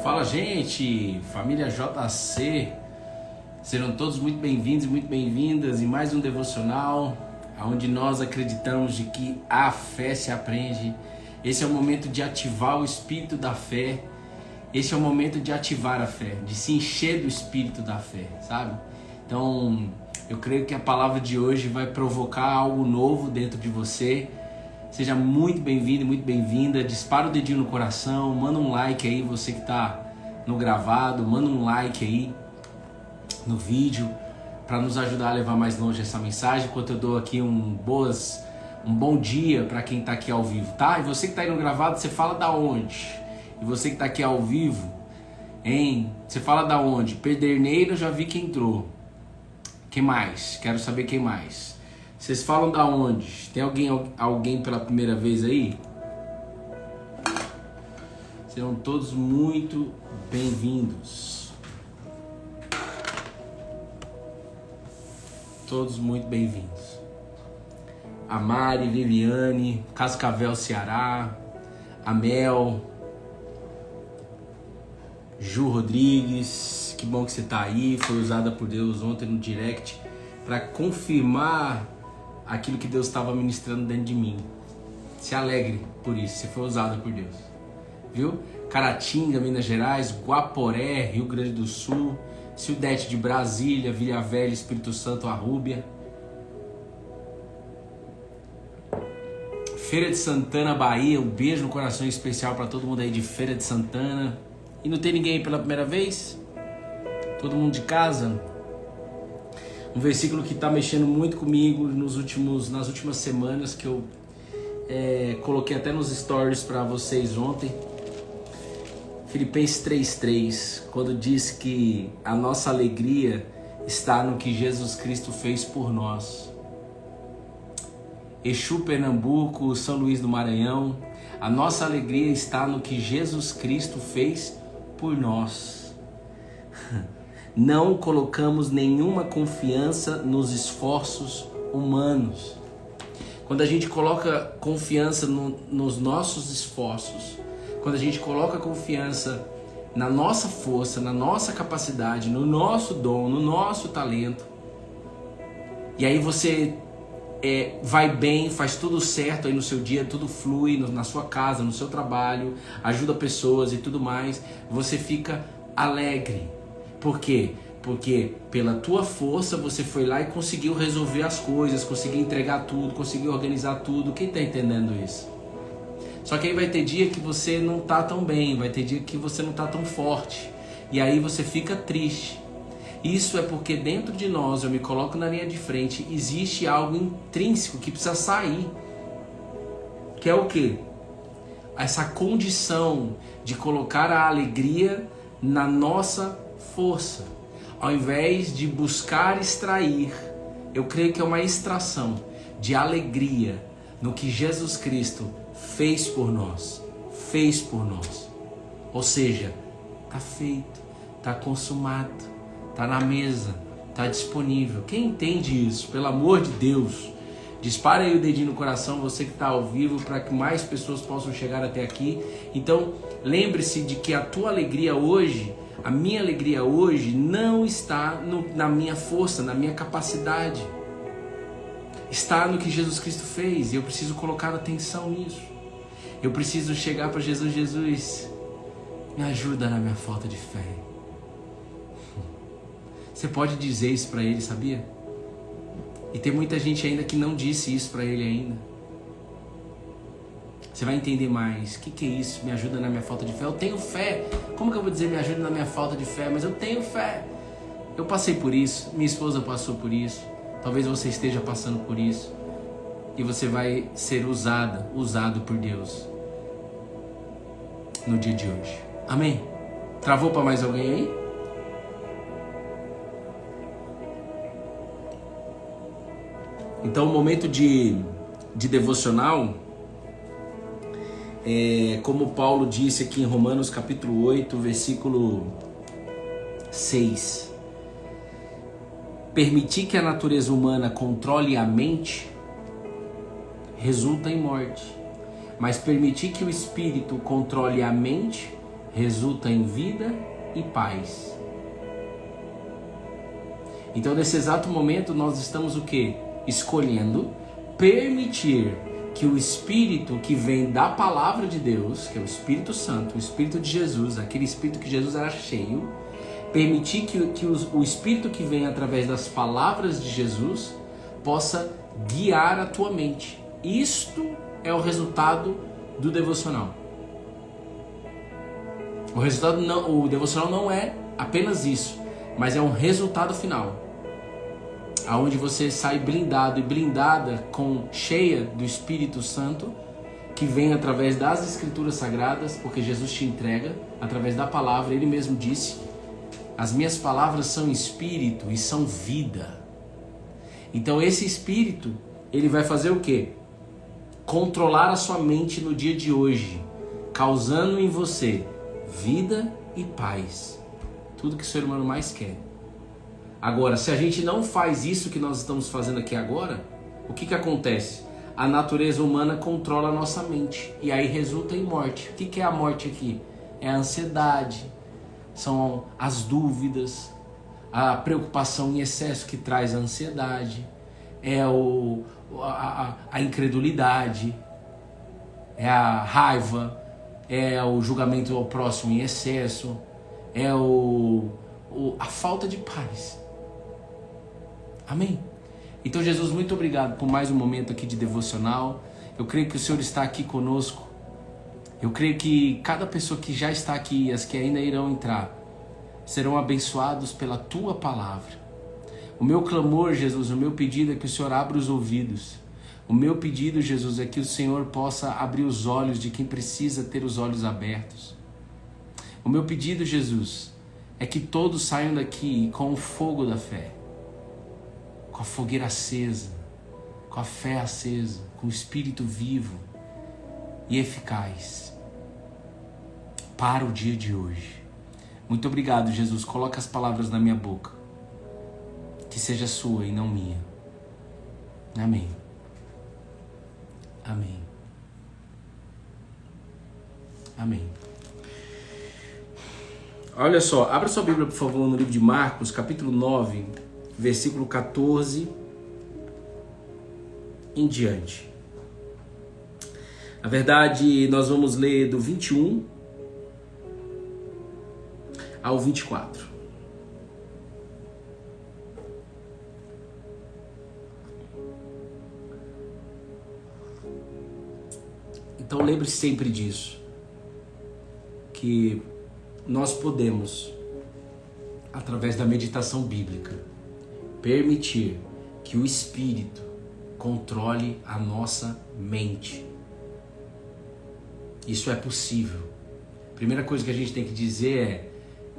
Fala, gente, família JC, serão todos muito bem-vindos e muito bem-vindas em mais um devocional, onde nós acreditamos de que a fé se aprende. Esse é o momento de ativar o espírito da fé, esse é o momento de ativar a fé, de se encher do espírito da fé, sabe? Então, eu creio que a palavra de hoje vai provocar algo novo dentro de você. Seja muito bem-vindo e muito bem-vinda. Dispara o dedinho no coração, manda um like aí, você que está no gravado, manda um like aí no vídeo para nos ajudar a levar mais longe essa mensagem, enquanto eu dou aqui um bom dia para quem está aqui ao vivo, tá? E você que está aí no gravado, você fala da onde? E você que está aqui ao vivo, hein? Você fala da onde? Pederneiro, já vi que entrou. Quem mais? Quero saber quem mais. Vocês falam da onde? Tem alguém pela primeira vez aí? Serão todos muito bem-vindos. Todos muito bem-vindos. A Mari, Liliane, Cascavel, Ceará, a Mel, Ju Rodrigues, que bom que você tá aí. Foi usada por Deus ontem no direct para confirmar aquilo que Deus estava ministrando dentro de mim. Se alegre por isso, você foi usado por Deus. Viu? Caratinga, Minas Gerais, Guaporé, Rio Grande do Sul, Sudeste de Brasília, Vila Velha, Espírito Santo, Arrúbia. Feira de Santana, Bahia, um beijo no coração especial para todo mundo aí de Feira de Santana. E não tem ninguém aí pela primeira vez? Todo mundo de casa? Um versículo que está mexendo muito comigo nas últimas semanas, que eu coloquei até nos stories para vocês ontem. Filipenses 3:3, quando diz que a nossa alegria está no que Jesus Cristo fez por nós. Exu, Pernambuco, São Luís do Maranhão, a nossa alegria está no que Jesus Cristo fez por nós. Não colocamos nenhuma confiança nos esforços humanos. Quando a gente coloca confiança nos nossos esforços, quando a gente coloca confiança na nossa força, na nossa capacidade, no nosso dom, no nosso talento, e aí você vai bem, faz tudo certo aí no seu dia, tudo flui na sua casa, no seu trabalho, ajuda pessoas e tudo mais, você fica alegre. Por quê? Porque pela tua força você foi lá e conseguiu resolver as coisas, conseguiu entregar tudo, conseguiu organizar tudo. Quem está entendendo isso? Só que aí vai ter dia que você não tá tão bem, vai ter dia que você não tá tão forte. E aí você fica triste. Isso é porque dentro de nós, eu me coloco na linha de frente, existe algo intrínseco que precisa sair. Que é o quê? Essa condição de colocar a alegria na nossa força. Ao invés de buscar extrair, eu creio que é uma extração de alegria no que Jesus Cristo fez por nós. Fez por nós. Ou seja, está feito, está consumado, está na mesa, está disponível. Quem entende isso? Pelo amor de Deus, dispara aí o dedinho no coração, você que está ao vivo, para que mais pessoas possam chegar até aqui. Então, lembre-se de que a tua alegria hoje, a minha alegria hoje, não está na minha força, na minha capacidade. Está no que Jesus Cristo fez, e eu preciso colocar atenção nisso. Eu preciso chegar para Jesus: Jesus, me ajuda na minha falta de fé. Você pode dizer isso para Ele, sabia? E tem muita gente ainda que não disse isso para Ele ainda. Você vai entender mais. O que é isso? Me ajuda na minha falta de fé. Eu tenho fé. Como que eu vou dizer me ajuda na minha falta de fé? Mas eu tenho fé. Eu passei por isso. Minha esposa passou por isso. Talvez você esteja passando por isso. E você vai ser usado por Deus no dia de hoje. Amém? Travou para mais alguém aí? Então, o momento de devocional, como Paulo disse aqui em Romanos capítulo 8, versículo 6. Permitir que a natureza humana controle a mente resulta em morte. Mas permitir que o espírito controle a mente resulta em vida e paz. Então, nesse exato momento, nós estamos o quê? Escolhendo permitir que o Espírito que vem da Palavra de Deus, que é o Espírito Santo, o Espírito de Jesus, aquele Espírito que Jesus era cheio, permitir que o Espírito que vem através das palavras de Jesus possa guiar a tua mente. Isto é o resultado do devocional. O devocional não é apenas isso, mas é um resultado final, aonde você sai blindado e blindada, cheia do Espírito Santo, que vem através das Escrituras Sagradas, porque Jesus te entrega através da palavra. Ele mesmo disse: as minhas palavras são espírito e são vida. Então esse Espírito, ele vai fazer o quê? Controlar a sua mente no dia de hoje, causando em você vida e paz. Tudo que o ser humano mais quer. Agora, se a gente não faz isso que nós estamos fazendo aqui agora, o que acontece? A natureza humana controla a nossa mente e aí resulta em morte. O que é a morte aqui? É a ansiedade, são as dúvidas, a preocupação em excesso que traz a ansiedade, é a incredulidade, é a raiva, é o julgamento ao próximo em excesso, é a falta de paz. Amém? Então, Jesus, muito obrigado por mais um momento aqui de devocional. Eu creio que o Senhor está aqui conosco. Eu creio que cada pessoa que já está aqui e as que ainda irão entrar serão abençoados pela Tua Palavra. O meu clamor, Jesus, o meu pedido é que o Senhor abra os ouvidos. O meu pedido, Jesus, é que o Senhor possa abrir os olhos de quem precisa ter os olhos abertos. O meu pedido, Jesus, é que todos saiam daqui com o fogo da fé, com a fogueira acesa, com a fé acesa, com o Espírito vivo e eficaz para o dia de hoje. Muito obrigado, Jesus. Coloca as palavras na minha boca. Que seja sua e não minha. Amém. Amém. Amém. Olha só, abra sua Bíblia, por favor, no livro de Marcos, capítulo 9, versículo 14 em diante. Na verdade, nós vamos ler do 21 ao 24. Então lembre-se sempre disso, que nós podemos, através da meditação bíblica, permitir que o Espírito controle a nossa mente. Isso é possível. A primeira coisa que a gente tem que dizer é: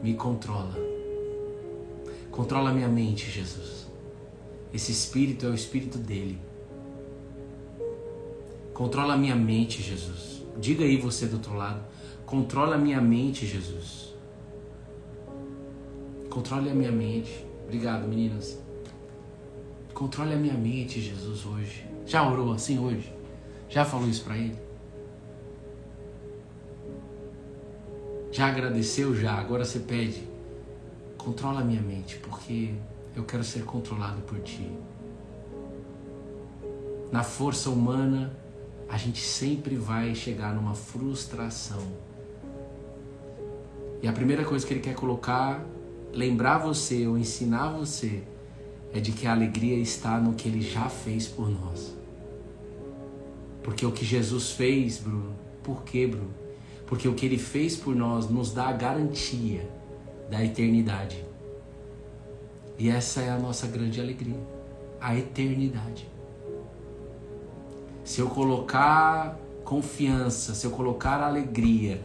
me controla. Controla a minha mente, Jesus. Esse Espírito é o Espírito dele. Controla a minha mente, Jesus. Diga aí você do outro lado: controla a minha mente, Jesus. Controle a minha mente. Obrigado, meninas. Controle a minha mente, Jesus, hoje. Já orou assim hoje? Já falou isso para ele? Já agradeceu? Já. Agora você pede: controla a minha mente, porque eu quero ser controlado por ti. Na força humana, a gente sempre vai chegar numa frustração. E a primeira coisa que ele quer colocar, lembrar você ou ensinar você, é de que a alegria está no que ele já fez por nós. Porque o que Jesus fez, Bruno, por quê, Bruno? Porque o que ele fez por nós nos dá a garantia da eternidade. E essa é a nossa grande alegria, a eternidade. Se eu colocar confiança, se eu colocar alegria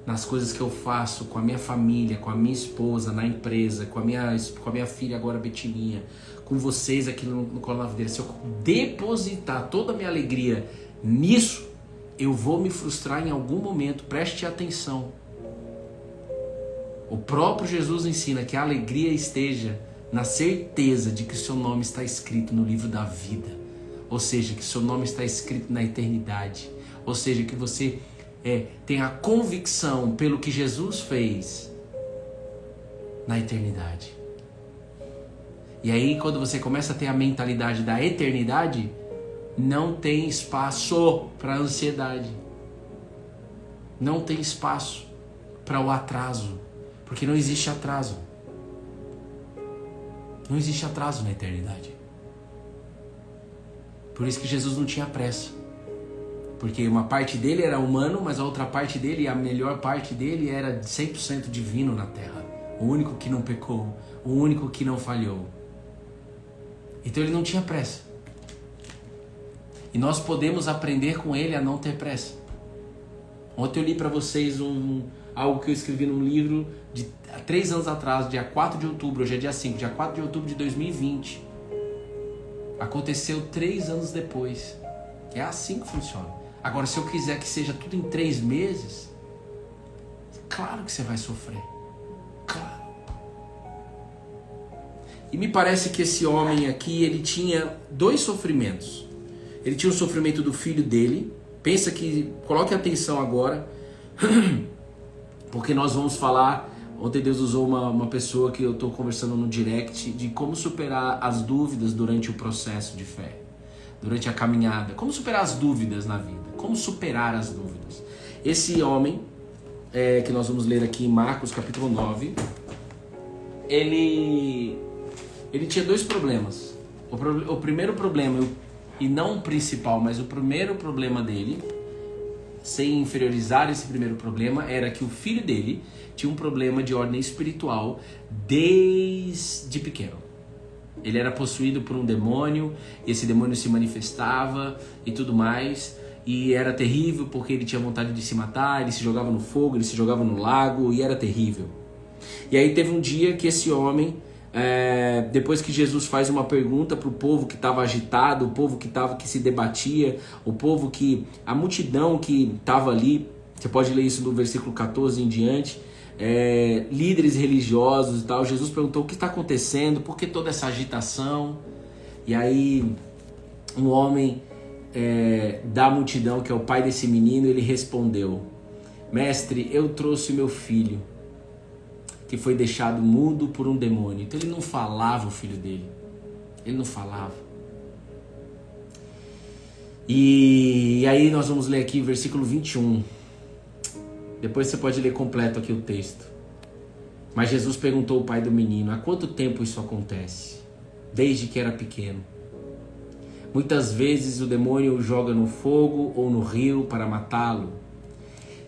nas coisas que eu faço com a minha família, com a minha esposa, na empresa, com a minha filha agora, Betininha, com vocês aqui no Colo na Videira, se eu depositar toda a minha alegria nisso, eu vou me frustrar em algum momento. Preste atenção. O próprio Jesus ensina que a alegria esteja na certeza de que o seu nome está escrito no livro da vida. Ou seja, que o seu nome está escrito na eternidade. Ou seja, que você tem a convicção pelo que Jesus fez na eternidade. E aí, quando você começa a ter a mentalidade da eternidade, não tem espaço para ansiedade. Não tem espaço para o atraso. Porque não existe atraso. Não existe atraso na eternidade. Por isso que Jesus não tinha pressa. Porque uma parte dele era humano, mas a outra parte dele, a melhor parte dele, era 100% divino na terra. O único que não pecou. O único que não falhou. Então ele não tinha pressa. E nós podemos aprender com ele a não ter pressa. Ontem eu li para vocês algo que eu escrevi num livro de 3 anos atrás, dia 4 de outubro, hoje é dia 5, dia 4 de outubro de 2020. Aconteceu 3 anos depois. É assim que funciona. Agora, se eu quiser que seja tudo em 3 meses, claro que você vai sofrer. Claro. E me parece que esse homem aqui, ele tinha 2 sofrimentos. Ele tinha o sofrimento do filho dele. Pensa que, coloque atenção agora, porque nós vamos falar. Ontem Deus usou uma pessoa que eu estou conversando no direct de como superar as dúvidas durante o processo de fé, durante a caminhada. Como superar as dúvidas na vida, como superar as dúvidas. Esse homem, que nós vamos ler aqui em Marcos capítulo 9, ele tinha 2 problemas. O primeiro problema, e não o principal, mas o primeiro problema dele, sem inferiorizar esse primeiro problema, era que o filho dele tinha um problema de ordem espiritual desde pequeno. Ele era possuído por um demônio, esse demônio se manifestava e tudo mais, e era terrível porque ele tinha vontade de se matar, ele se jogava no fogo, ele se jogava no lago, e era terrível. E aí teve um dia que esse homem, depois que Jesus faz uma pergunta para o povo que estava agitado, o povo que se debatia, o povo a multidão que estava ali, você pode ler isso do versículo 14 em diante, líderes religiosos e tal. Jesus perguntou: o que está acontecendo? Por que toda essa agitação? E aí um homem da multidão, que é o pai desse menino, ele respondeu: mestre, eu trouxe meu filho, que foi deixado mudo por um demônio. Então ele não falava, o filho dele. Ele não falava. E aí nós vamos ler aqui o versículo 21. Depois você pode ler completo aqui o texto. Mas Jesus perguntou ao pai do menino: há quanto tempo isso acontece? Desde que era pequeno. Muitas vezes o demônio o joga no fogo ou no rio para matá-lo.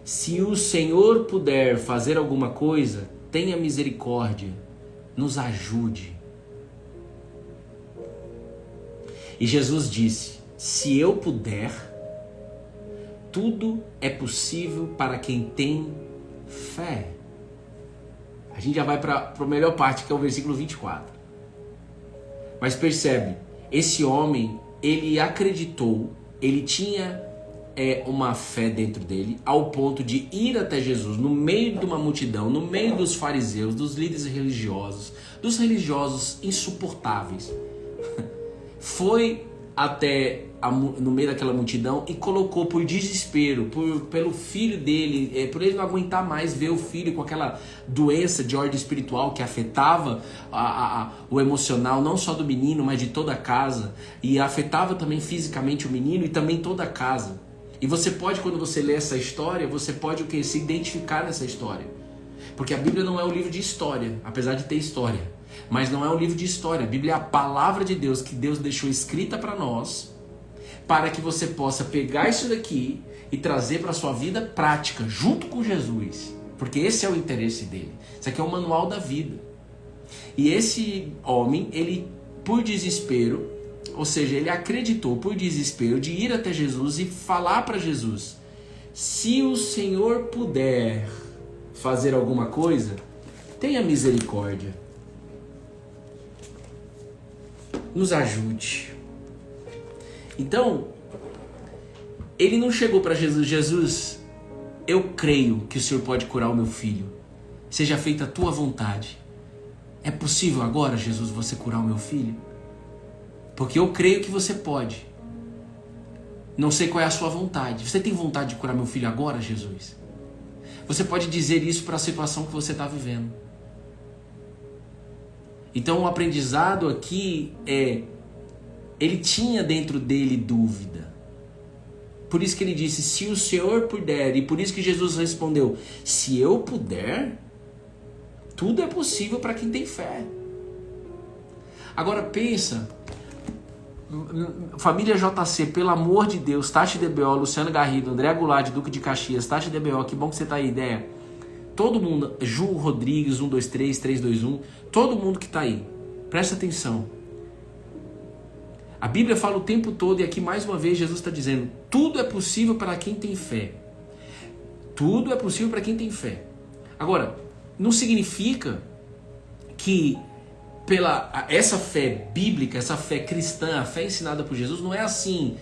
Se o Senhor puder fazer alguma coisa, tenha misericórdia, nos ajude. E Jesus disse: se eu puder, tudo é possível para quem tem fé. A gente já vai para a melhor parte, que é o versículo 24. Mas percebe, esse homem, ele acreditou, ele tinha uma fé dentro dele, ao ponto de ir até Jesus, no meio de uma multidão, no meio dos fariseus, dos líderes religiosos, dos religiosos insuportáveis. Foi até no meio daquela multidão e colocou por desespero, pelo filho dele, por ele não aguentar mais ver o filho com aquela doença de ordem espiritual que afetava o emocional, não só do menino, mas de toda a casa, e afetava também fisicamente o menino e também toda a casa. E você pode, quando você lê essa história, você pode se identificar nessa história. Porque a Bíblia não é um livro de história, apesar de ter história. Mas não é um livro de história. A Bíblia é a palavra de Deus, que Deus deixou escrita para nós, para que você possa pegar isso daqui e trazer para a sua vida prática, junto com Jesus. Porque esse é o interesse dele. Isso aqui é o manual da vida. E esse homem, ele, por desespero, ou seja, ele acreditou por desespero de ir até Jesus e falar para Jesus: se o Senhor puder fazer alguma coisa, tenha misericórdia, nos ajude. Então, ele não chegou para Jesus: Jesus, eu creio que o Senhor pode curar o meu filho, seja feita a tua vontade. É possível agora, Jesus, você curar o meu filho? Porque eu creio que você pode. Não sei qual é a sua vontade. Você tem vontade de curar meu filho agora, Jesus? Você pode dizer isso para a situação que você está vivendo. Então o aprendizado aqui é, ele tinha dentro dele dúvida. Por isso que ele disse, se o Senhor puder, e por isso que Jesus respondeu, se eu puder, tudo é possível para quem tem fé. Agora pensa, família JC, pelo amor de Deus, Tati DBO, Luciano Garrido, André Goulart, Duque de Caxias, Tati DBO, que bom que você tá aí, ideia. Todo mundo, Ju Rodrigues, 123, 321, todo mundo que tá aí, presta atenção. A Bíblia fala o tempo todo, e aqui mais uma vez Jesus está dizendo, tudo é possível para quem tem fé. Tudo é possível para quem tem fé. Agora, não significa que essa fé bíblica, essa fé cristã, a fé ensinada por Jesus, não é assim,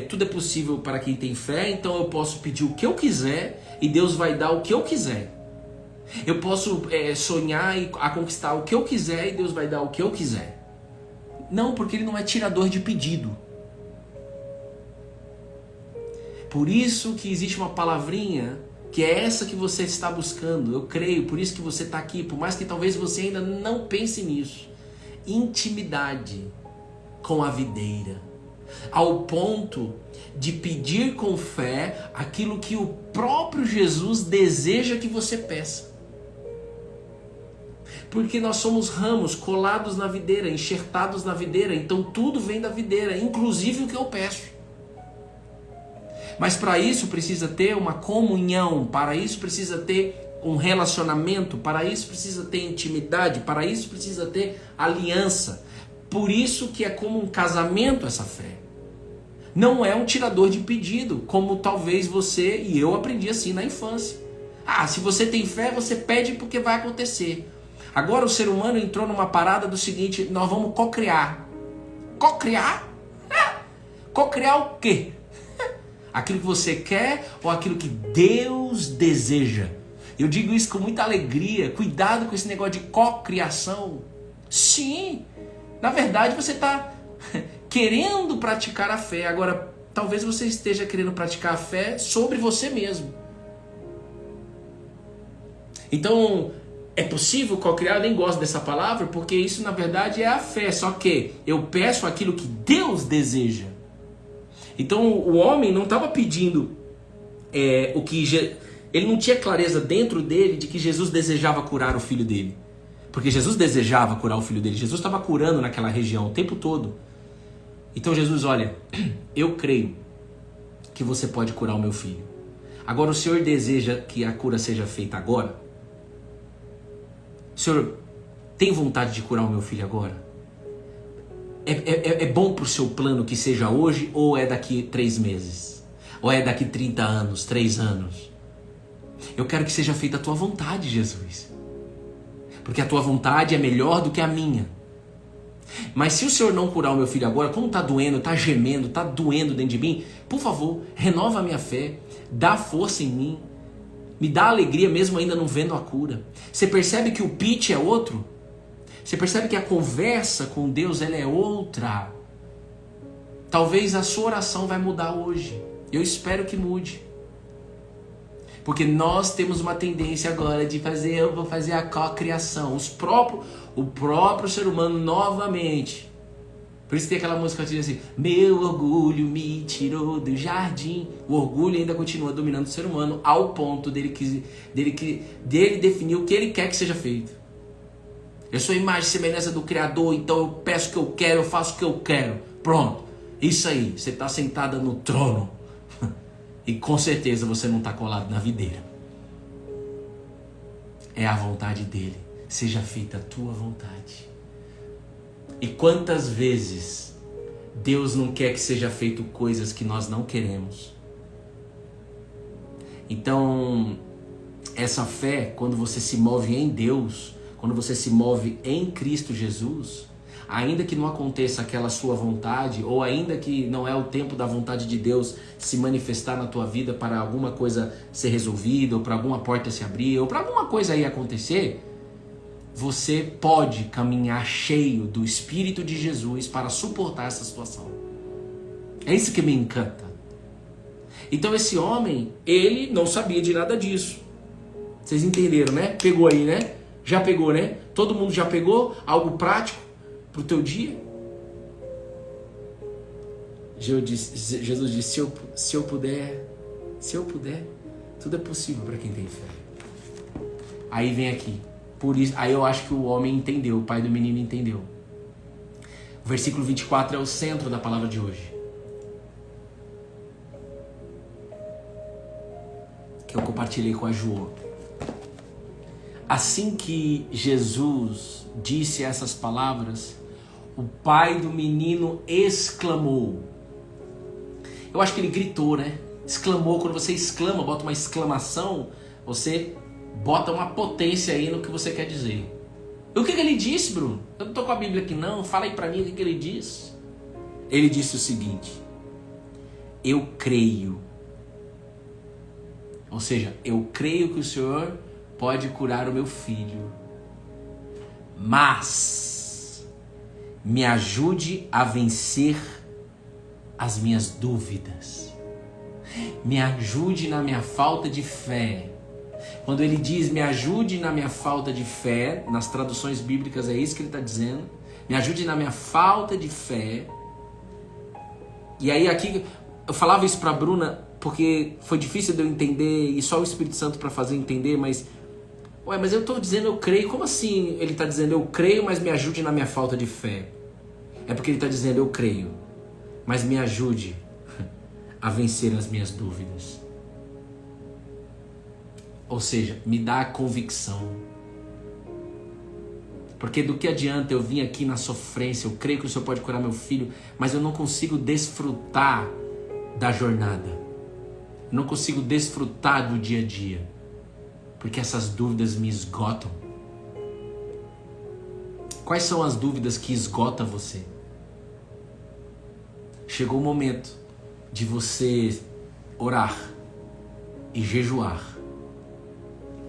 tudo é possível para quem tem fé, então eu posso pedir o que eu quiser e Deus vai dar o que eu quiser. Eu posso sonhar a conquistar o que eu quiser e Deus vai dar o que eu quiser. Não, porque ele não é tirador de pedido. Por isso que existe uma palavrinha que é essa que você está buscando. Eu creio, por isso que você está aqui, por mais que talvez você ainda não pense nisso. Intimidade com a videira. Ao ponto de pedir com fé aquilo que o próprio Jesus deseja que você peça. Porque nós somos ramos colados na videira, enxertados na videira, então tudo vem da videira, inclusive o que eu peço. Mas para isso precisa ter uma comunhão, para isso precisa ter um relacionamento, para isso precisa ter intimidade, para isso precisa ter aliança. Por isso que é como um casamento essa fé. Não é um tirador de pedido, como talvez você e eu aprendi assim na infância. Se você tem fé, você pede porque vai acontecer. Agora o ser humano entrou numa parada do seguinte, nós vamos cocriar. Cocriar? Cocriar o quê? Aquilo que você quer ou aquilo que Deus deseja? Eu digo isso com muita alegria. Cuidado com esse negócio de cocriação. Sim, na verdade você está querendo praticar a fé. Agora, talvez você esteja querendo praticar a fé sobre você mesmo. Então, é possível cocriar? Eu nem gosto dessa palavra, porque isso na verdade é a fé. Só que eu peço aquilo que Deus deseja. Então o homem não estava pedindo o que... Ele não tinha clareza dentro dele de que Jesus desejava curar o filho dele. Porque Jesus desejava curar o filho dele. Jesus estava curando naquela região o tempo todo. Então Jesus, olha, eu creio que você pode curar o meu filho. Agora o Senhor deseja que a cura seja feita agora? O Senhor tem vontade de curar o meu filho agora? É bom para o seu plano que seja hoje ou é daqui 3 meses? Ou é daqui 30 anos, 3 anos? Eu quero que seja feita a tua vontade, Jesus. Porque a tua vontade é melhor do que a minha. Mas se o Senhor não curar o meu filho agora, como está doendo, está gemendo, está doendo dentro de mim, por favor, renova a minha fé, dá força em mim, me dá alegria mesmo ainda não vendo a cura. Você percebe que o pitch é outro? Você percebe que a conversa com Deus ela é outra? Talvez a sua oração vai mudar hoje. Eu espero que mude. Porque nós temos uma tendência agora de fazer, eu vou fazer a cocriação. O próprio ser humano novamente. Por isso tem aquela música que diz assim, meu orgulho me tirou do jardim. O orgulho ainda continua dominando o ser humano ao ponto dele definir o que ele quer que seja feito. Eu sou a imagem e semelhança do Criador, então eu peço o que eu quero, eu faço o que eu quero. Pronto, isso aí, você está sentada no trono. E com certeza você não está colado na videira. É a vontade dele. Seja feita a tua vontade. E quantas vezes Deus não quer que seja feito coisas que nós não queremos? Então, essa fé, quando você se move em Deus, quando você se move em Cristo Jesus, ainda que não aconteça aquela sua vontade, ou ainda que não é o tempo da vontade de Deus se manifestar na tua vida para alguma coisa ser resolvida, ou para alguma porta se abrir, ou para alguma coisa aí acontecer, você pode caminhar cheio do Espírito de Jesus para suportar essa situação. É isso que me encanta. Então esse homem, ele não sabia de nada disso. Vocês entenderam, né? Pegou aí, né? Já pegou, né? Todo mundo já pegou algo prático para o teu dia? Jesus disse, se eu puder, tudo é possível para quem tem fé. Aí vem aqui. Por isso, aí eu acho que o homem entendeu, o pai do menino entendeu. O versículo 24 é o centro da palavra de hoje. Que eu compartilhei com a Joô. Assim que Jesus disse essas palavras, o pai do menino exclamou. Eu acho que ele gritou, né? Exclamou. Quando você exclama, bota uma exclamação, você bota uma potência aí no que você quer dizer. E o que ele disse, Bruno? Eu não tô com a Bíblia aqui não, fala aí pra mim o que ele disse. Ele disse o seguinte: eu creio. Ou seja, eu creio que o Senhor pode curar o meu filho. Mas me ajude a vencer as minhas dúvidas. Me ajude na minha falta de fé. Quando ele diz me ajude na minha falta de fé, nas traduções bíblicas é isso que ele está dizendo. Me ajude na minha falta de fé. E aí aqui, eu falava isso para a Bruna, porque foi difícil de eu entender, e só o Espírito Santo para fazer entender, mas eu estou dizendo eu creio, como assim ele está dizendo eu creio, mas me ajude na minha falta de fé? É porque ele está dizendo eu creio, mas me ajude a vencer as minhas dúvidas. Ou seja, me dá a convicção. Porque do que adianta eu vir aqui na sofrência, eu creio que o Senhor pode curar meu filho, mas eu não consigo desfrutar da jornada. Eu não consigo desfrutar do dia a dia. Porque essas dúvidas me esgotam. Quais são as dúvidas que esgotam você? Chegou o momento de você orar e jejuar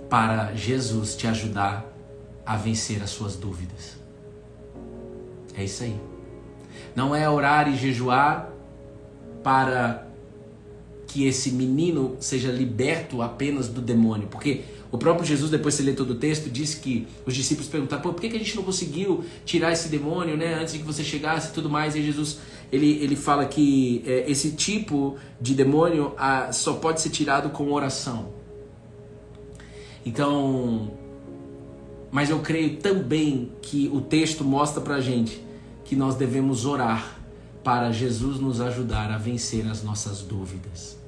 para Jesus te ajudar a vencer as suas dúvidas. É isso aí. Não é orar e jejuar para que esse menino seja liberto apenas do demônio. Porque o próprio Jesus, depois de você ler todo o texto, disse que os discípulos perguntaram: por que a gente não conseguiu tirar esse demônio, né, antes de que você chegasse e tudo mais? E Jesus, ele fala que esse tipo de demônio só pode ser tirado com oração. Então, mas eu creio também que o texto mostra pra gente que nós devemos orar para Jesus nos ajudar a vencer as nossas dúvidas.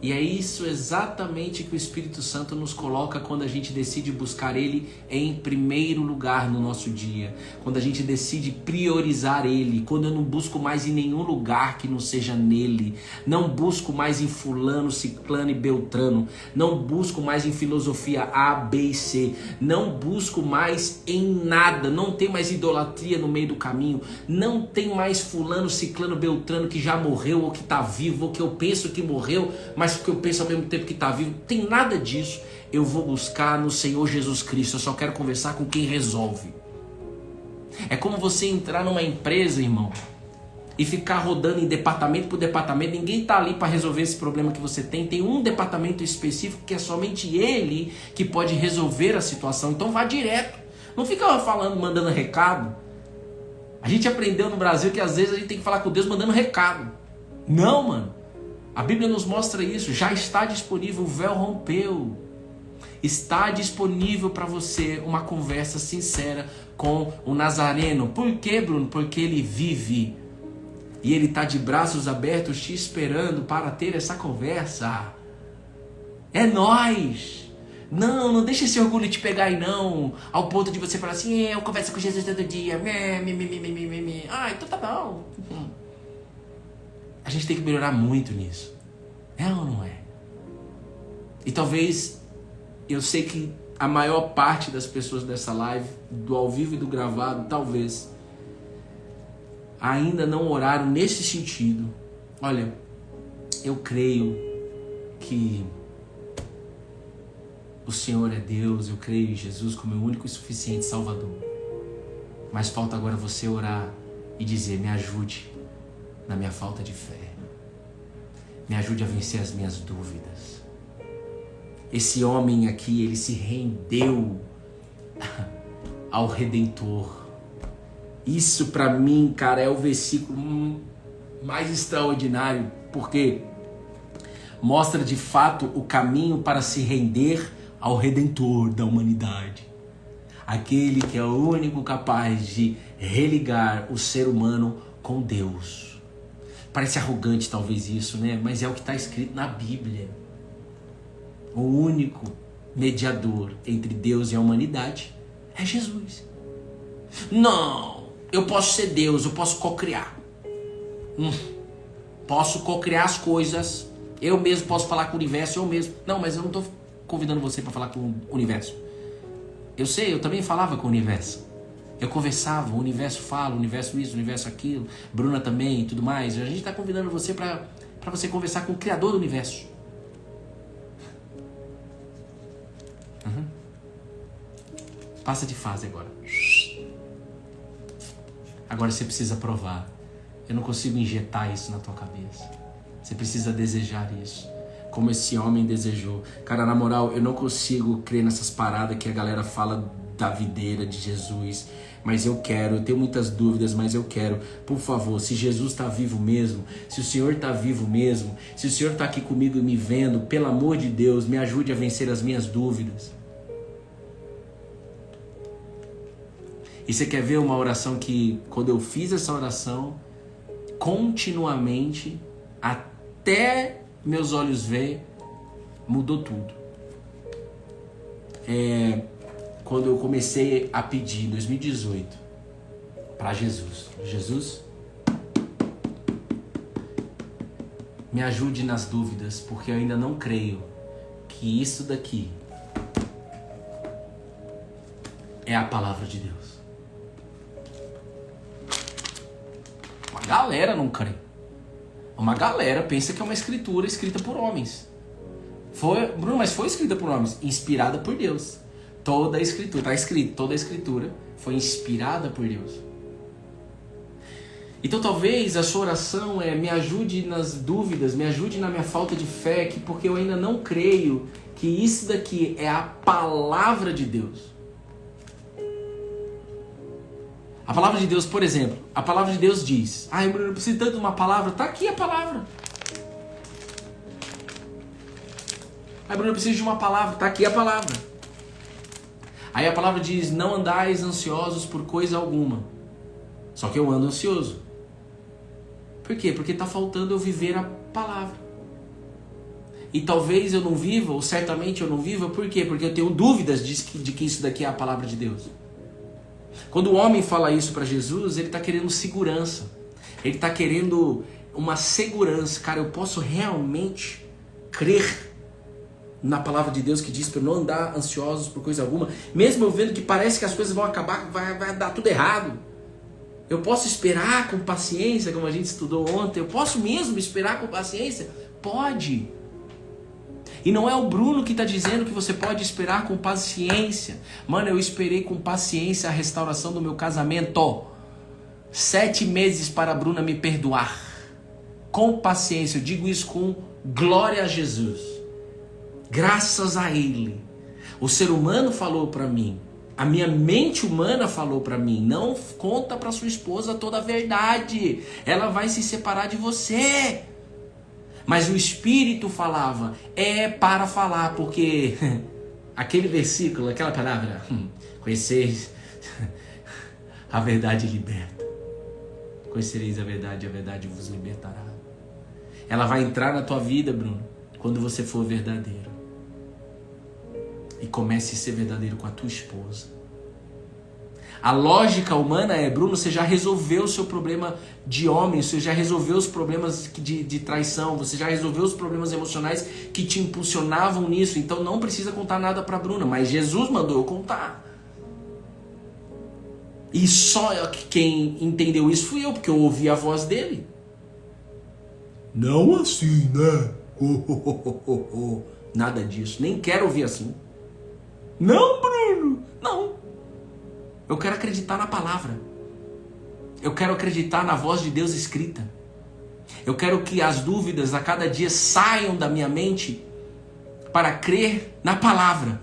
E é isso exatamente que o Espírito Santo nos coloca quando a gente decide buscar Ele em primeiro lugar no nosso dia. Quando a gente decide priorizar Ele. Quando eu não busco mais em nenhum lugar que não seja nele. Não busco mais em fulano, ciclano e beltrano. Não busco mais em filosofia A, B e C. Não busco mais em nada. Não tem mais idolatria no meio do caminho. Não tem mais fulano, ciclano, beltrano que já morreu ou que está vivo ou que eu penso que morreu, mas porque eu penso ao mesmo tempo que está vivo. Tem nada disso. Eu vou buscar no Senhor Jesus Cristo. Eu só quero conversar com quem resolve. É como você entrar numa empresa, irmão, e ficar rodando em departamento por departamento. Ninguém está ali para resolver esse problema que você tem. Tem um departamento específico que é somente ele que pode resolver a situação. Então vá direto. Não fica falando, mandando recado. A gente aprendeu no Brasil que às vezes a gente tem que falar com Deus mandando recado. Não, mano. A Bíblia nos mostra isso. Já está disponível, o véu rompeu. Está disponível para você uma conversa sincera com o Nazareno. Por quê, Bruno? Porque ele vive. E ele está de braços abertos te esperando para ter essa conversa. É nós. Não deixa esse orgulho te pegar aí não. Ao ponto de você falar assim, eu converso com Jesus todo dia. Ah, então tá bom. A gente tem que melhorar muito nisso. É ou não é? E talvez, eu sei que a maior parte das pessoas dessa live, do ao vivo e do gravado, talvez ainda não oraram nesse sentido. Olha, eu creio que o Senhor é Deus, eu creio em Jesus como meu único e suficiente Salvador. Mas falta agora você orar e dizer, me ajude na minha falta de fé. Me ajude a vencer as minhas dúvidas. Esse homem aqui, ele se rendeu ao Redentor. Isso para mim, cara, é o versículo mais extraordinário, porque mostra de fato o caminho para se render ao Redentor da humanidade. Aquele que é o único capaz de religar o ser humano com Deus. Parece arrogante talvez isso, né? Mas é o que está escrito na Bíblia. O único mediador entre Deus e a humanidade é Jesus. Não, eu posso ser Deus, eu posso cocriar. Posso cocriar as coisas. Eu mesmo posso falar com o universo, eu mesmo. Não, mas eu não estou convidando você para falar com o universo. Eu sei, eu também falava com o universo. Eu conversava, o universo fala, o universo isso, o universo aquilo. Bruna também e tudo mais. A gente está convidando você para você conversar com o Criador do universo. Passa de fase agora. Agora você precisa provar. Eu não consigo injetar isso na tua cabeça. Você precisa desejar isso. Como esse homem desejou. Cara, na moral, eu não consigo crer nessas paradas que a galera fala da videira de Jesus. Mas eu quero, eu tenho muitas dúvidas, mas eu quero. Por favor, se Jesus está vivo mesmo, se o Senhor está vivo mesmo, se o Senhor está aqui comigo e me vendo, pelo amor de Deus, me ajude a vencer as minhas dúvidas. E você quer ver uma oração que, quando eu fiz essa oração, continuamente, até meus olhos ver, mudou tudo. Quando eu comecei a pedir em 2018 para Jesus, Jesus, me ajude nas dúvidas, porque eu ainda não creio que isso daqui é a palavra de Deus. Uma galera não crê. Uma galera pensa que é uma escritura escrita por homens. Bruno, mas foi escrita por homens, inspirada por Deus. Toda a escritura, está escrito, toda a escritura foi inspirada por Deus. Então talvez a sua oração me ajude nas dúvidas, me ajude na minha falta de fé, porque eu ainda não creio que isso daqui é a palavra de Deus. A palavra de Deus, por exemplo, a palavra de Deus diz: Bruno, eu preciso tanto de uma palavra. Está aqui a palavra. Bruno, eu preciso de uma palavra. Está aqui a palavra. Aí a palavra diz: não andais ansiosos por coisa alguma. Só que eu ando ansioso. Por quê? Porque está faltando eu viver a palavra. E talvez eu não viva, ou certamente eu não viva, por quê? Porque eu tenho dúvidas de que isso daqui é a palavra de Deus. Quando o homem fala isso para Jesus, ele está querendo segurança. Ele está querendo uma segurança. Cara, eu posso realmente crer na palavra de Deus que diz para não andar ansiosos por coisa alguma, mesmo eu vendo que parece que as coisas vão acabar, vai dar tudo errado. Eu posso esperar com paciência, como a gente estudou ontem. Eu posso mesmo esperar com paciência? Pode. E não é o Bruno que está dizendo que você pode esperar com paciência. Mano, eu esperei com paciência a restauração do meu casamento. 7 meses para a Bruna me perdoar. Com paciência, eu digo isso com glória a Jesus. Graças a Ele. O ser humano falou para mim. A minha mente humana falou para mim: não conta para sua esposa toda a verdade. Ela vai se separar de você. Mas o Espírito falava: é para falar, porque aquele versículo, aquela palavra, conheceis a verdade liberta. Conhecereis a verdade vos libertará. Ela vai entrar na tua vida, Bruno, quando você for verdadeiro. E comece a ser verdadeiro com a tua esposa. A lógica humana é: Bruno, você já resolveu o seu problema de homem, você já resolveu os problemas de traição, você já resolveu os problemas emocionais que te impulsionavam nisso, então não precisa contar nada para Bruna. Mas Jesus mandou eu contar. E só quem entendeu isso fui eu, porque eu ouvi a voz dele. Não assim, né? Nada disso, nem quero ouvir assim. Não, Bruno, não. Eu quero acreditar na palavra. Eu quero acreditar na voz de Deus escrita. Eu quero que as dúvidas a cada dia saiam da minha mente para crer na palavra.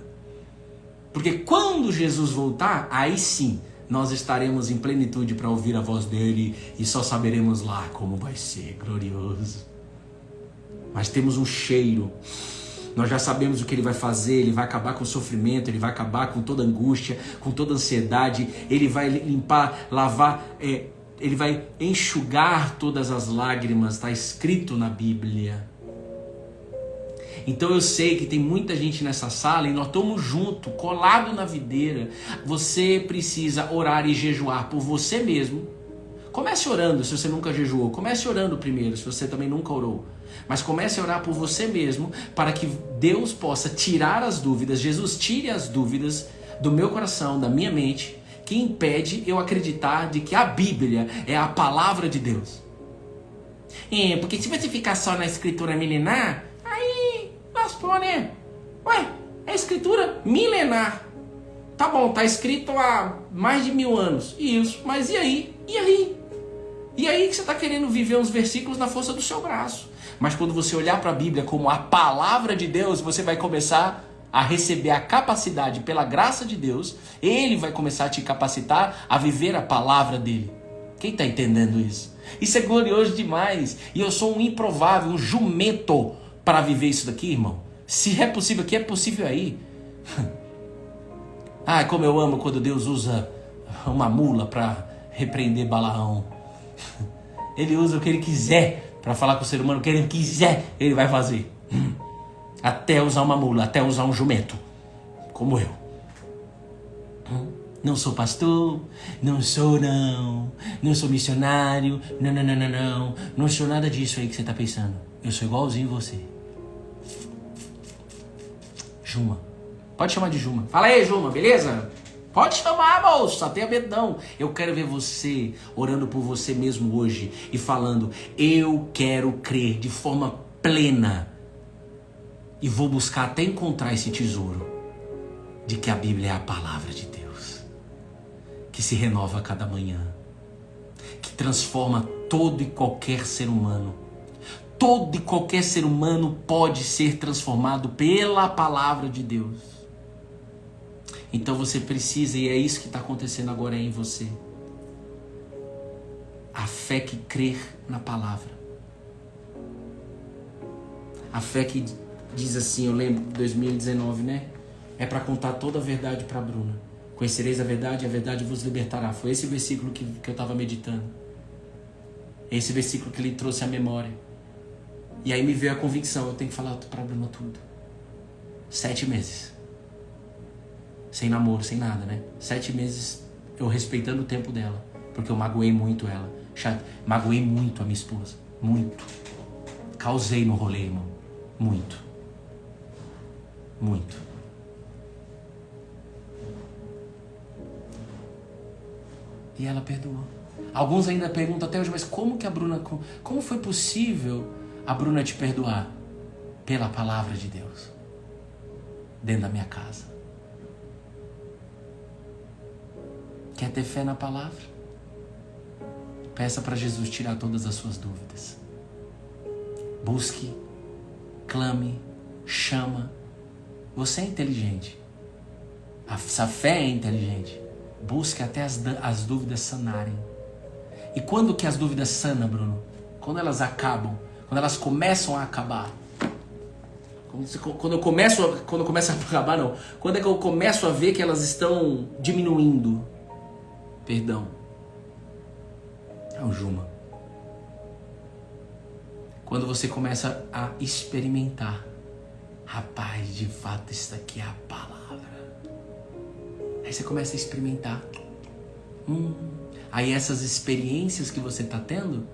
Porque quando Jesus voltar, aí sim, nós estaremos em plenitude para ouvir a voz dele e só saberemos lá como vai ser glorioso. Mas temos um cheiro. Nós já sabemos o que ele vai fazer. Ele vai acabar com o sofrimento, ele vai acabar com toda angústia, com toda ansiedade. Ele vai limpar, lavar, ele vai enxugar todas as lágrimas. Está escrito na Bíblia. Então eu sei que tem muita gente nessa sala e nós estamos juntos, colado na videira. Você precisa orar e jejuar por você mesmo. Comece orando se você nunca jejuou. Comece orando primeiro se você também nunca orou. Mas comece a orar por você mesmo para que Deus possa tirar as dúvidas. Jesus tire as dúvidas do meu coração, da minha mente, que impede eu acreditar de que a Bíblia é a palavra de Deus. Porque se você ficar só na escritura milenar, aí lascou, né? Ué, é escritura milenar. Tá bom, tá escrito há mais de 1000 anos. Isso, mas e aí? E aí? E aí que você está querendo viver uns versículos na força do seu braço. Mas quando você olhar para a Bíblia como a palavra de Deus, você vai começar a receber a capacidade pela graça de Deus. Ele vai começar a te capacitar a viver a palavra dele. Quem está entendendo isso? Isso é glorioso demais. E eu sou um improvável, um jumento para viver isso daqui, irmão. Se é possível aqui, é possível aí. Ah, como eu amo quando Deus usa uma mula para repreender Balaão. Ele usa o que ele quiser para falar com o ser humano. O que ele quiser, ele vai fazer. Até usar uma mula, até usar um jumento. Como eu. Não sou pastor, não sou sou missionário, não sou nada disso aí que você está pensando. Eu sou igualzinho você. Juma. Pode chamar de Juma. Fala aí, Juma, beleza? Pode chamar, moço, só tenha medo não. Eu quero ver você orando por você mesmo hoje e falando: eu quero crer de forma plena e vou buscar até encontrar esse tesouro de que a Bíblia é a palavra de Deus, que se renova a cada manhã, que transforma todo e qualquer ser humano. Todo e qualquer ser humano pode ser transformado pela palavra de Deus. Então você precisa, e é isso que está acontecendo agora em você, a fé que crer na palavra. A fé que diz assim, eu lembro de 2019, né? É para contar toda a verdade para a Bruna. Conhecereis a verdade vos libertará. Foi esse versículo que eu estava meditando. Esse versículo que ele trouxe à memória. E aí me veio a convicção, eu tenho que falar para a Bruna tudo. 7 meses. Sem namoro, sem nada, né? 7 meses eu respeitando o tempo dela. Porque eu magoei muito ela. Magoei muito a minha esposa. Muito. Causei no rolê, irmão. Muito. Muito. E ela perdoou. Alguns ainda perguntam até hoje, mas como que a Bruna... Como foi possível a Bruna te perdoar? Pela palavra de Deus. Dentro da minha casa. Quer ter fé na palavra? Peça para Jesus tirar todas as suas dúvidas. Busque, clame, chama. Você é inteligente. Essa fé é inteligente. Busque até as dúvidas sanarem. E quando que as dúvidas sanam, Bruno? Quando elas acabam. Quando elas começam a acabar. Quando começa a acabar, não. Quando é que eu começo a ver que elas estão diminuindo. Perdão. É o Juma. Quando você começa a experimentar. Rapaz, de fato, isso aqui é a palavra. Aí você começa a experimentar. Aí essas experiências que você está tendo,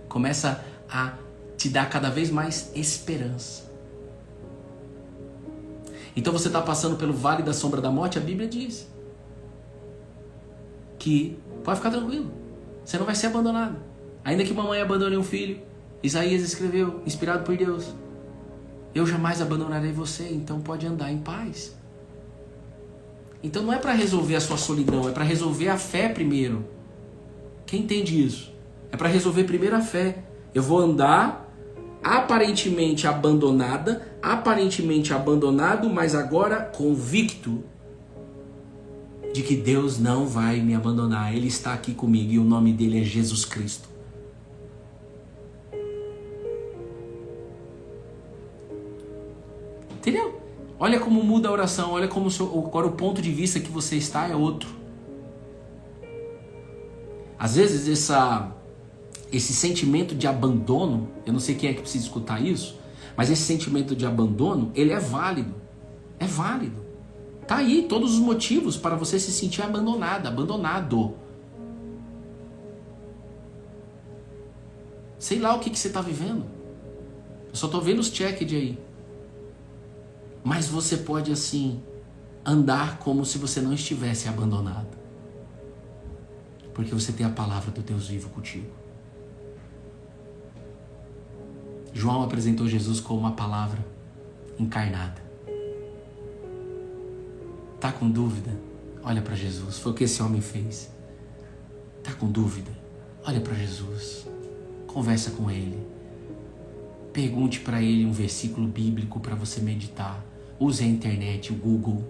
começa a te dar cada vez mais esperança. Então você está passando pelo vale da sombra da morte, a Bíblia diz que pode ficar tranquilo, você não vai ser abandonado. Ainda que mamãe abandone um filho, Isaías escreveu, inspirado por Deus: eu jamais abandonarei você, então pode andar em paz. Então não é para resolver a sua solidão, é para resolver a fé primeiro. Quem entende isso? É para resolver primeiro a fé. Eu vou andar aparentemente abandonado, mas agora convicto de que Deus não vai me abandonar. Ele está aqui comigo e o nome dele é Jesus Cristo. Entendeu? Olha como muda a oração, olha como agora o ponto de vista que você está é outro. Às vezes esse sentimento de abandono, eu não sei quem é que precisa escutar isso, mas esse sentimento de abandono, ele é válido. É válido. Tá aí todos os motivos para você se sentir abandonado. Sei lá o que você está vivendo. Eu só estou vendo os check de aí. Mas você pode assim andar como se você não estivesse abandonado. Porque você tem a palavra do Deus vivo contigo. João apresentou Jesus como uma palavra encarnada. Tá com dúvida? Olha para Jesus. Foi o que esse homem fez. Tá com dúvida? Olha para Jesus. Conversa com ele. Pergunte para ele um versículo bíblico para você meditar. Use a internet, o Google.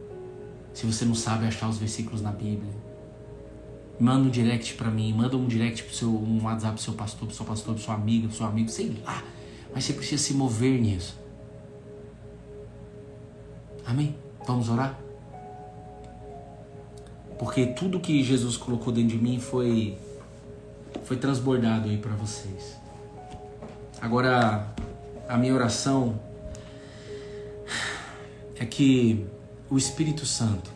Se você não sabe achar os versículos na Bíblia, manda um direct para mim. Manda um direct um WhatsApp pro seu pastor, pro seu amigo, sei lá. Mas você precisa se mover nisso. Amém? Vamos orar? Porque tudo que Jesus colocou dentro de mim foi transbordado aí para vocês. Agora, a minha oração é que o Espírito Santo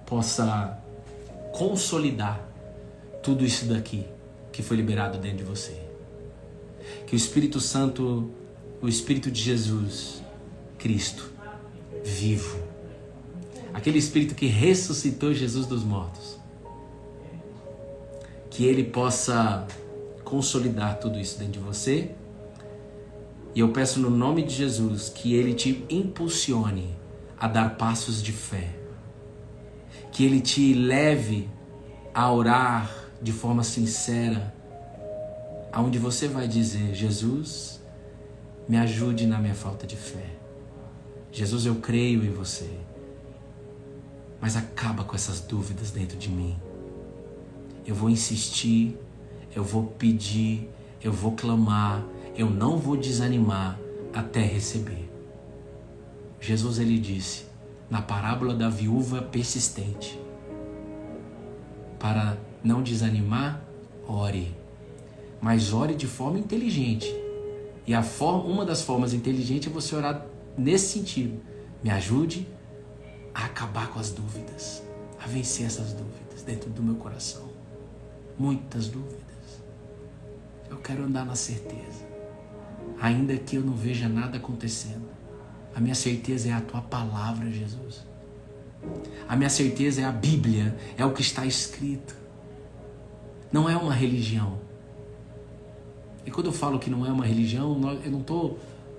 possa consolidar tudo isso daqui que foi liberado dentro de você. Que o Espírito Santo, o Espírito de Jesus, Cristo, vivo, aquele Espírito que ressuscitou Jesus dos mortos, que ele possa consolidar tudo isso dentro de você. E eu peço no nome de Jesus que ele te impulsione a dar passos de fé, que ele te leve a orar de forma sincera, aonde você vai dizer: Jesus, me ajude na minha falta de fé. Jesus, eu creio em você, mas acaba com essas dúvidas dentro de mim. Eu vou insistir, eu vou pedir, eu vou clamar, eu não vou desanimar até receber. Jesus, ele disse na parábola da viúva persistente: para não desanimar, ore, mas ore de forma inteligente. E uma das formas inteligentes é você orar nesse sentido: me ajude a acabar com as dúvidas, a vencer essas dúvidas dentro do meu coração. Muitas dúvidas. Eu quero andar na certeza, ainda que eu não veja nada acontecendo. A minha certeza é a tua palavra, Jesus. A minha certeza é a Bíblia, é o que está escrito. Não é uma religião. E quando eu falo que não é uma religião, eu não estou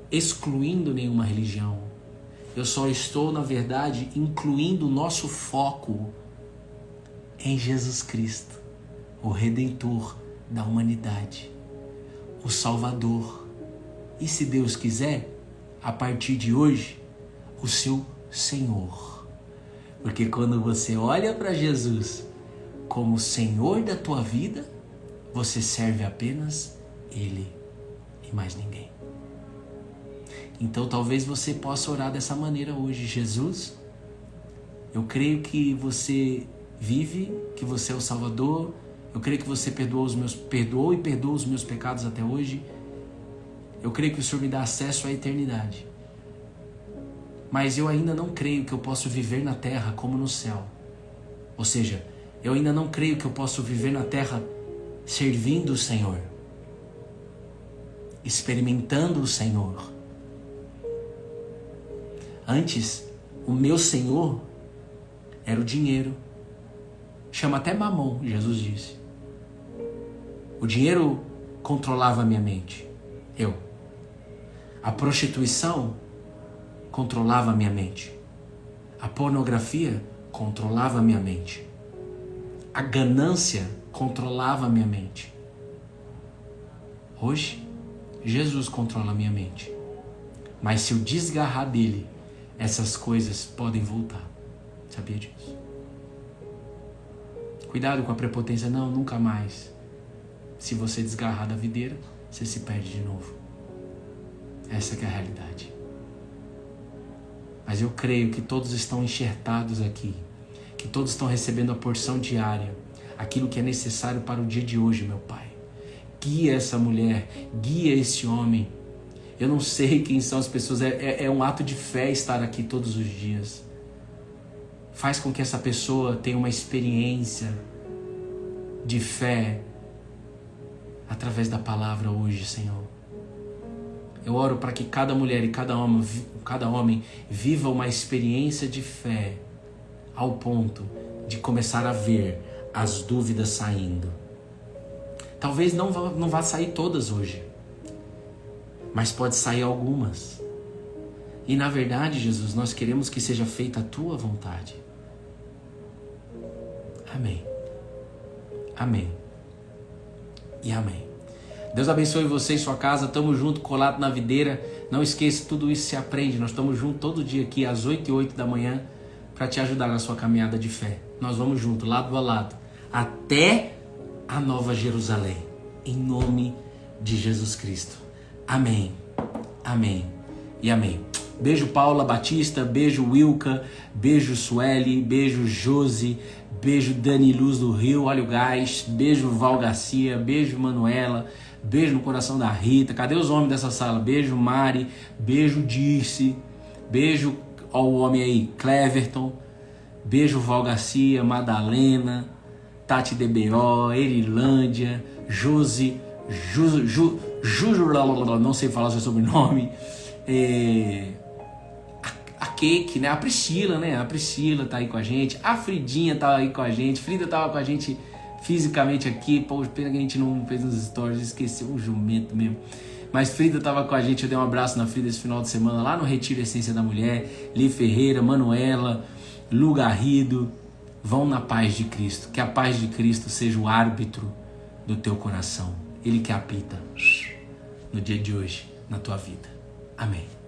excluindo nenhuma religião. Eu só estou, na verdade, incluindo o nosso foco em Jesus Cristo, o Redentor da humanidade, o Salvador. E se Deus quiser, a partir de hoje, o seu Senhor. Porque quando você olha para Jesus como Senhor da tua vida, você serve apenas Ele e mais ninguém. Então talvez você possa orar dessa maneira hoje: Jesus, eu creio que você vive, que você é o Salvador, eu creio que você perdoou e perdoa os meus pecados até hoje, eu creio que o Senhor me dá acesso à eternidade, mas eu ainda não creio que eu posso viver na terra como no céu. Ou seja, eu ainda não creio que eu posso viver na terra servindo o Senhor, experimentando o Senhor. Antes, o meu Senhor era o dinheiro. Chama até mamon, Jesus disse. O dinheiro controlava a minha mente. A prostituição controlava a minha mente. A pornografia controlava a minha mente. A ganância controlava a minha mente. Hoje, Jesus controla a minha mente. Mas se eu desgarrar dele, essas coisas podem voltar. Sabia disso? Cuidado com a prepotência. Não, nunca mais. Se você desgarrar da videira, você se perde de novo. Essa que é a realidade. Mas eu creio que todos estão enxertados aqui. Que todos estão recebendo a porção diária. Aquilo que é necessário para o dia de hoje, meu Pai. Guia essa mulher. Guia esse homem. Eu não sei quem são as pessoas. É um ato de fé estar aqui todos os dias. Faz com que essa pessoa tenha uma experiência de fé através da palavra hoje, Senhor. Eu oro para que cada mulher e cada homem viva uma experiência de fé ao ponto de começar a ver as dúvidas saindo. Talvez não vá sair todas hoje, mas pode sair algumas. E na verdade, Jesus, nós queremos que seja feita a Tua vontade. Amém. Amém. E amém. Deus abençoe você e sua casa. Tamo junto, colado na videira. Não esqueça, tudo isso se aprende. Nós estamos juntos todo dia aqui às 8h08 da manhã para te ajudar na sua caminhada de fé. Nós vamos juntos, lado a lado, até a Nova Jerusalém. Em nome de Jesus Cristo. Amém. Amém. E amém. Beijo Paula Batista, beijo Wilka, beijo Sueli, beijo Josi, beijo Dani Luz do Rio, olha o gás, beijo Val Garcia, beijo Manuela, beijo no coração da Rita. Cadê os homens dessa sala? Beijo Mari, beijo Dirce, beijo ao homem aí, Cleverton, beijo Val Garcia, Madalena, Tati DBO, Erilândia, Josi, não sei falar o seu sobrenome, a Cake, né? A Priscila, né? A Priscila tá aí com a gente, a Fridinha tá aí com a gente, Frida tava com a gente fisicamente aqui, pô, pena que a gente não fez nos stories, esqueceu o jumento mesmo. Mas Frida tava com a gente, eu dei um abraço na Frida esse final de semana lá no Retiro Essência da Mulher. Li Ferreira, Manuela, Lu Garrido, vão na paz de Cristo. Que a paz de Cristo seja o árbitro do teu coração. Ele que apita no dia de hoje, na tua vida. Amém.